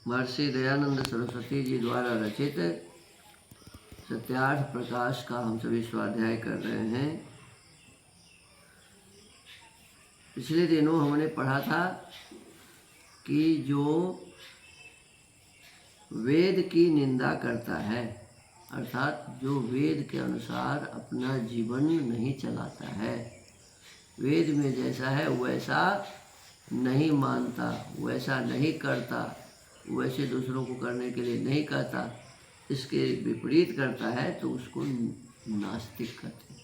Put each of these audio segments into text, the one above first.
महर्षि दयानंद सरस्वती जी द्वारा रचित सत्यार्थ प्रकाश का हम सभी स्वाध्याय कर रहे हैं। पिछले दिनों हमने पढ़ा था कि जो वेद की निंदा करता है, अर्थात जो वेद के अनुसार अपना जीवन नहीं चलाता है, वेद में जैसा है वैसा नहीं मानता, वैसा नहीं करता, वैसे दूसरों को करने के लिए नहीं कहता, इसके विपरीत करता है तो उसको नास्तिक कहते हैं।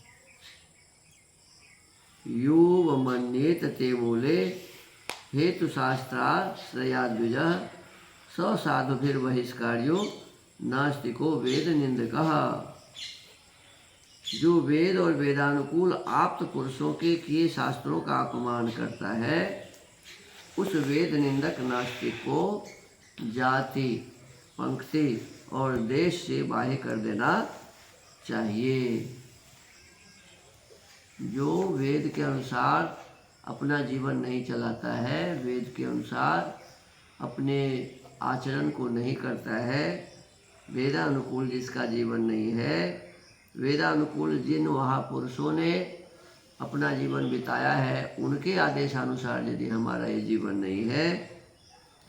यो मन्येत ते मूले हेतु शास्त्राश्रयाद्विज स साधुभिर्बहिष्कार्यो नास्तिको वेद निंदकः। जो वेद और वेदानुकूल आप्त पुरुषों के किए शास्त्रों का अपमान करता है, उस वेद निंदक नास्तिक को जाति, पंक्ति और देश से बाह्य कर देना चाहिए। जो वेद के अनुसार अपना जीवन नहीं चलाता है, वेद के अनुसार अपने आचरण को नहीं करता है, वेदानुकूल जिसका जीवन नहीं है, वेदानुकूल जिन महापुरुषों ने अपना जीवन बिताया है, उनके आदेशानुसार यदि हमारा ये जीवन नहीं है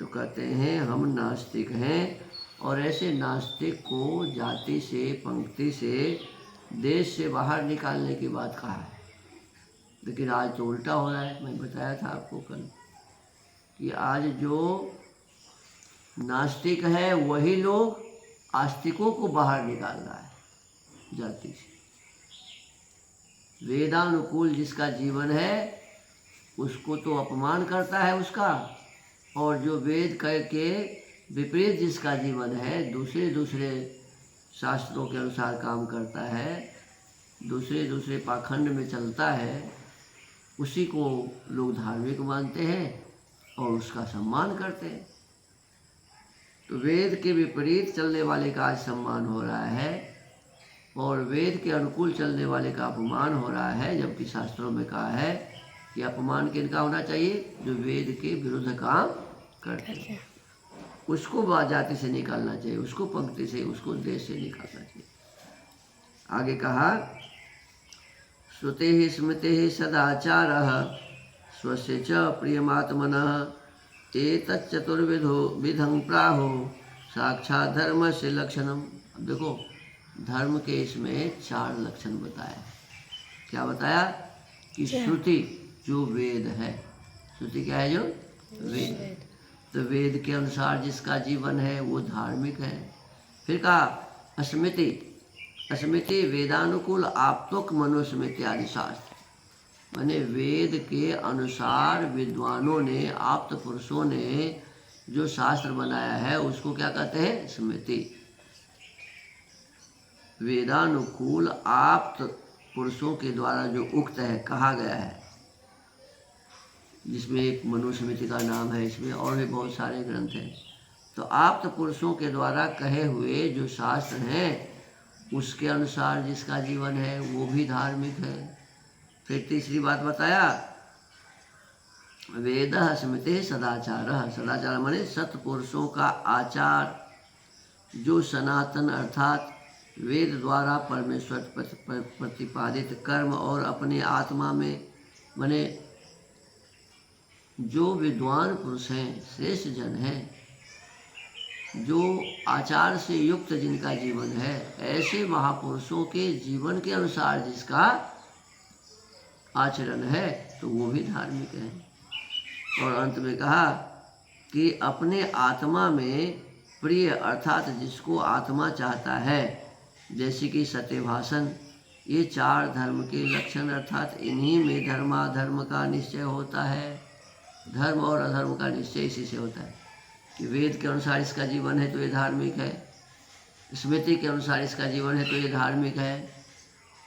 तो कहते हैं हम नास्तिक हैं। और ऐसे नास्तिक को जाति से, पंक्ति से, देश से बाहर निकालने की बात कहा है। लेकिन आज तो उल्टा हो रहा है। मैं बताया था आपको कल कि आज जो नास्तिक है वही लोग आस्तिकों को बाहर निकाल रहा है जाति से। वेदानुकूल जिसका जीवन है उसको तो अपमान करता है उसका, और जो वेद के विपरीत जिसका जीवन है, दूसरे शास्त्रों के अनुसार काम करता है, दूसरे पाखंड में चलता है, उसी को लोग धार्मिक मानते हैं और उसका सम्मान करते हैं। तो वेद के विपरीत चलने वाले का आज सम्मान हो रहा है और वेद के अनुकूल चलने वाले का अपमान हो रहा है, जबकि शास्त्रों में कहा है कि अपमान किनका होना चाहिए? जो वेद के विरुद्ध काम करते हैं, उसको जाति से निकालना चाहिए, उसको पंक्ति से, उसको देश से निकालना चाहिए। आगे कहा श्रुते स्मृते सदाचारः स्वस्य च प्रियमात्मनः एतच्चतुर्विधो विधं प्राहो साक्षात् धर्म से लक्षणम। अब देखो, धर्म के इसमें 4 लक्षण बताया। क्या बताया? कि श्रुति जो वेद है, श्रुति क्या है? जो वेद, तो वेद के अनुसार जिसका जीवन है वो धार्मिक है। फिर कहा स्मृति, स्मृति वेदानुकूल आप्तोक मनुस्मृति आदि शास्त्र, माने वेद के अनुसार विद्वानों ने, आप्त पुरुषों ने जो शास्त्र बनाया है उसको क्या कहते हैं? स्मृति। वेदानुकूल आप्त पुरुषों के द्वारा जो उक्त है, कहा गया है, जिसमें एक मनुस्मृति का नाम है, इसमें और भी बहुत सारे ग्रंथ हैं। तो आप्त पुरुषों के द्वारा कहे हुए जो शास्त्र हैं उसके अनुसार जिसका जीवन है वो भी धार्मिक है। फिर तीसरी बात बताया वेद स्मृति सदाचार। सदाचार माने सत्पुरुषों का आचार, जो सनातन अर्थात वेद द्वारा परमेश्वर प्रतिपादित कर्म और अपने आत्मा में, माने जो विद्वान पुरुष हैं, श्रेष्ठ जन हैं, जो आचार से युक्त जिनका जीवन है, ऐसे महापुरुषों के जीवन के अनुसार जिसका आचरण है तो वो भी धार्मिक है। और अंत में कहा कि अपने आत्मा में प्रिय, अर्थात जिसको आत्मा चाहता है, जैसे कि सत्यभाषण, ये 4 धर्म के लक्षण, अर्थात इन्हीं में धर्माधर्म का निश्चय होता है। धर्म और अधर्म का निश्चय इसी से होता है कि वेद के अनुसार इसका जीवन है तो ये धार्मिक है, स्मृति के अनुसार इसका जीवन है तो ये धार्मिक है।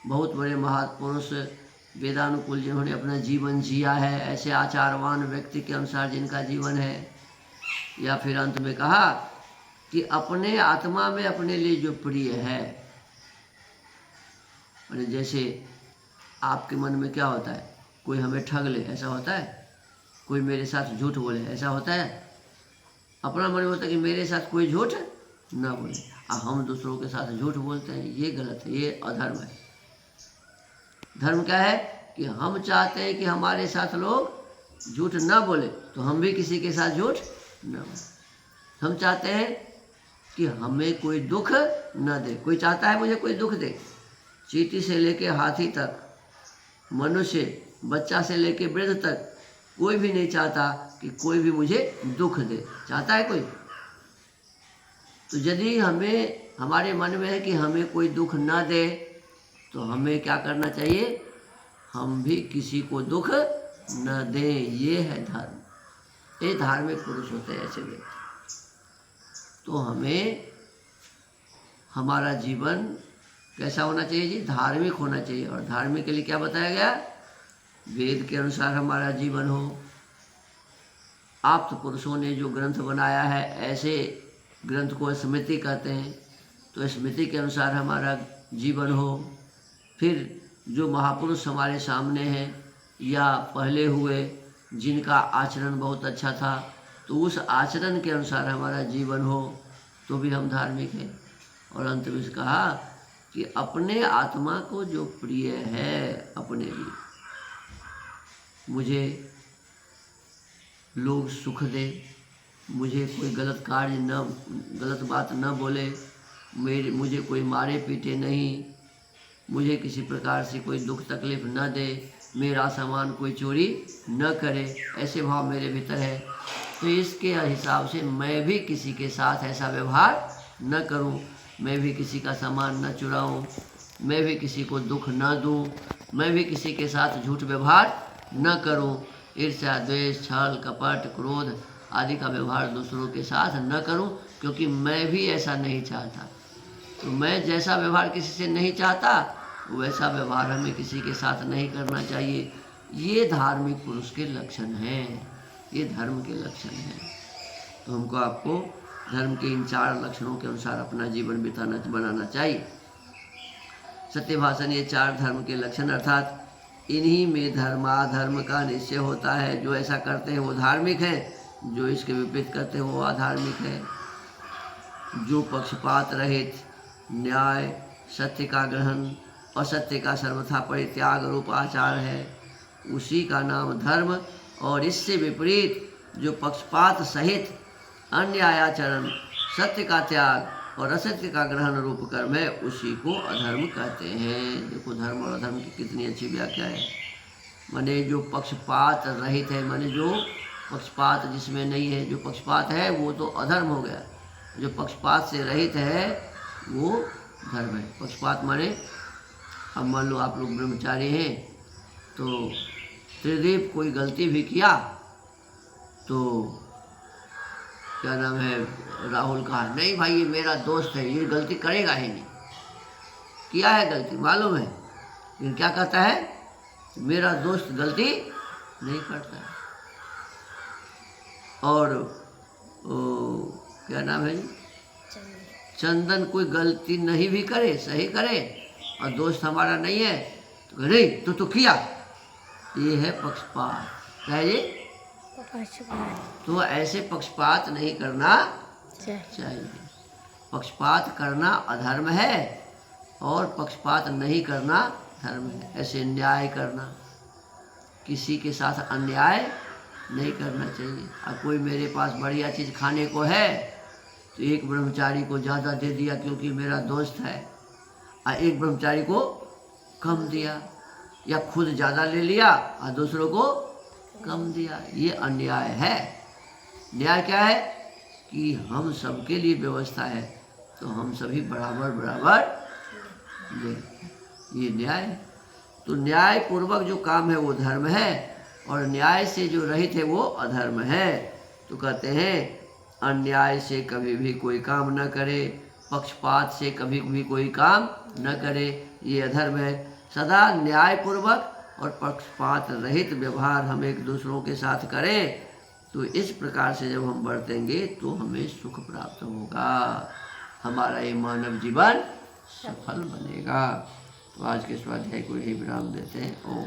बहुत बड़े महापुरुष वेदानुकूल जिन्होंने अपना जीवन जिया है, ऐसे आचारवान व्यक्ति के अनुसार जिनका जीवन है। या फिर अंत में कहा कि अपने आत्मा में अपने लिए जो प्रिय है, जैसे आपके मन में क्या होता है? कोई हमें ठग ले, ऐसा होता है? कोई मेरे साथ झूठ बोले, ऐसा होता है? अपना मन होता है कि मेरे साथ कोई झूठ ना बोले, और हम दूसरों के साथ झूठ बोलते हैं। ये गलत है, ये अधर्म है। धर्म क्या है कि हम चाहते हैं कि हमारे साथ लोग झूठ ना बोले, तो हम भी किसी के साथ झूठ ना बोले। हम चाहते हैं कि हमें कोई दुख न दे। कोई चाहता है मुझे कोई दुख दे? चींटी से लेके हाथी तक, मनुष्य, बच्चा से लेके वृद्ध तक, कोई भी नहीं चाहता कि कोई भी मुझे दुख दे। चाहता है कोई? तो यदि हमारे मन में है कि हमें कोई दुख ना दे, तो हमें क्या करना चाहिए? हम भी किसी को दुख न दें। ये है धर्म। ये धार्मिक पुरुष होते हैं ऐसे व्यक्ति। तो हमें हमारा जीवन कैसा होना चाहिए जी? धार्मिक होना चाहिए। और धार्मिक के लिए क्या बताया गया? वेद के अनुसार हमारा जीवन हो। आप तो पुरुषों ने जो ग्रंथ बनाया है, ऐसे ग्रंथ को स्मृति कहते हैं, तो स्मृति के अनुसार हमारा जीवन हो। फिर जो महापुरुष हमारे सामने हैं या पहले हुए, जिनका आचरण बहुत अच्छा था, तो उस आचरण के अनुसार हमारा जीवन हो, तो भी हम धार्मिक हैं। और अंत में कहा कि अपने आत्मा को जो प्रिय है, अपने लिए, मुझे लोग सुख दे, मुझे कोई गलत कार्य न, गलत बात न बोले, मुझे कोई मारे पीटे नहीं, मुझे किसी प्रकार से कोई दुख तकलीफ न दे, मेरा सामान कोई चोरी न करे, ऐसे भाव मेरे भीतर है। तो इसके हिसाब से मैं भी किसी के साथ ऐसा व्यवहार न करूं, मैं भी किसी का सामान न चुराऊं, मैं भी किसी को दुख न दूं, मैं भी किसी के साथ झूठ व्यवहार न करूं, ईर्ष्या, द्वेष, छल, कपट, क्रोध आदि का व्यवहार दूसरों के साथ न करूं, क्योंकि मैं भी ऐसा नहीं चाहता। तो मैं जैसा व्यवहार किसी से नहीं चाहता, वैसा व्यवहार हमें किसी के साथ नहीं करना चाहिए। ये धार्मिक पुरुष के लक्षण हैं, ये धर्म के लक्षण हैं। तो हमको आपको धर्म के इन 4 लक्षणों के अनुसार अपना जीवन बनाना चाहिए। सत्य भाषण ये 4 धर्म के लक्षण, अर्थात इन्हीं में धर्माधर्म का निश्चय होता है। जो ऐसा करते हैं वो धार्मिक हैं, जो इसके विपरीत करते हैं वो अधार्मिक है। जो पक्षपात रहित, न्याय, सत्य का ग्रहण, असत्य का सर्वथा परित्याग रूप आचार है, उसी का नाम धर्म। और इससे विपरीत जो पक्षपात सहित अन्यायाचरण, सत्य का त्याग और असत्य का ग्रहण रूप कर्म है, उसी को अधर्म कहते हैं। देखो धर्म और अधर्म की कितनी अच्छी व्याख्या है। माने जो पक्षपात रहित है, माने जो पक्षपात जिसमें नहीं है, जो पक्षपात है वो तो अधर्म हो गया। जो पक्षपात से रहित है वो धर्म है। पक्षपात माने, अब मान लो आप लोग ब्रह्मचारी हैं, तो त्रिदीप कोई गलती भी किया तो क्या नाम है, राहुल कहा नहीं भाई ये मेरा दोस्त है, ये गलती करेगा ही नहीं। किया है गलती मालूम है, लेकिन क्या कहता है, मेरा दोस्त गलती नहीं करता है। और क्या नाम है जी, चंदन कोई गलती नहीं भी करे, सही करे, और दोस्त हमारा नहीं है, तो नहीं तो किया। ये है पक्षपात। क्या है ये? तो ऐसे पक्षपात नहीं करना चाहिए। पक्षपात करना अधर्म है और पक्षपात नहीं करना धर्म है। ऐसे न्याय करना, किसी के साथ अन्याय नहीं करना चाहिए। अब कोई मेरे पास बढ़िया चीज़ खाने को है तो एक ब्रह्मचारी को ज़्यादा दे दिया क्योंकि मेरा दोस्त है, और एक ब्रह्मचारी को कम दिया, या खुद ज़्यादा ले लिया और दूसरों को कम दिया, ये अन्याय है। न्याय क्या है कि हम सबके लिए व्यवस्था है तो हम सभी बराबर बराबर दें, ये न्याय है। तो न्याय पूर्वक जो काम है वो धर्म है, और न्याय से जो रहित है वो अधर्म है। तो कहते हैं अन्याय से कभी भी कोई काम न करे, पक्षपात से कभी भी कोई काम न करे, ये अधर्म है। सदा न्यायपूर्वक और पक्षपात रहित व्यवहार हम एक दूसरों के साथ करें, तो इस प्रकार से जब हम बरतेंगे तो हमें सुख प्राप्त होगा, हमारा ये मानव जीवन सफल बनेगा। तो आज के स्वाध्याय को यही विराम देते हैं। ओम।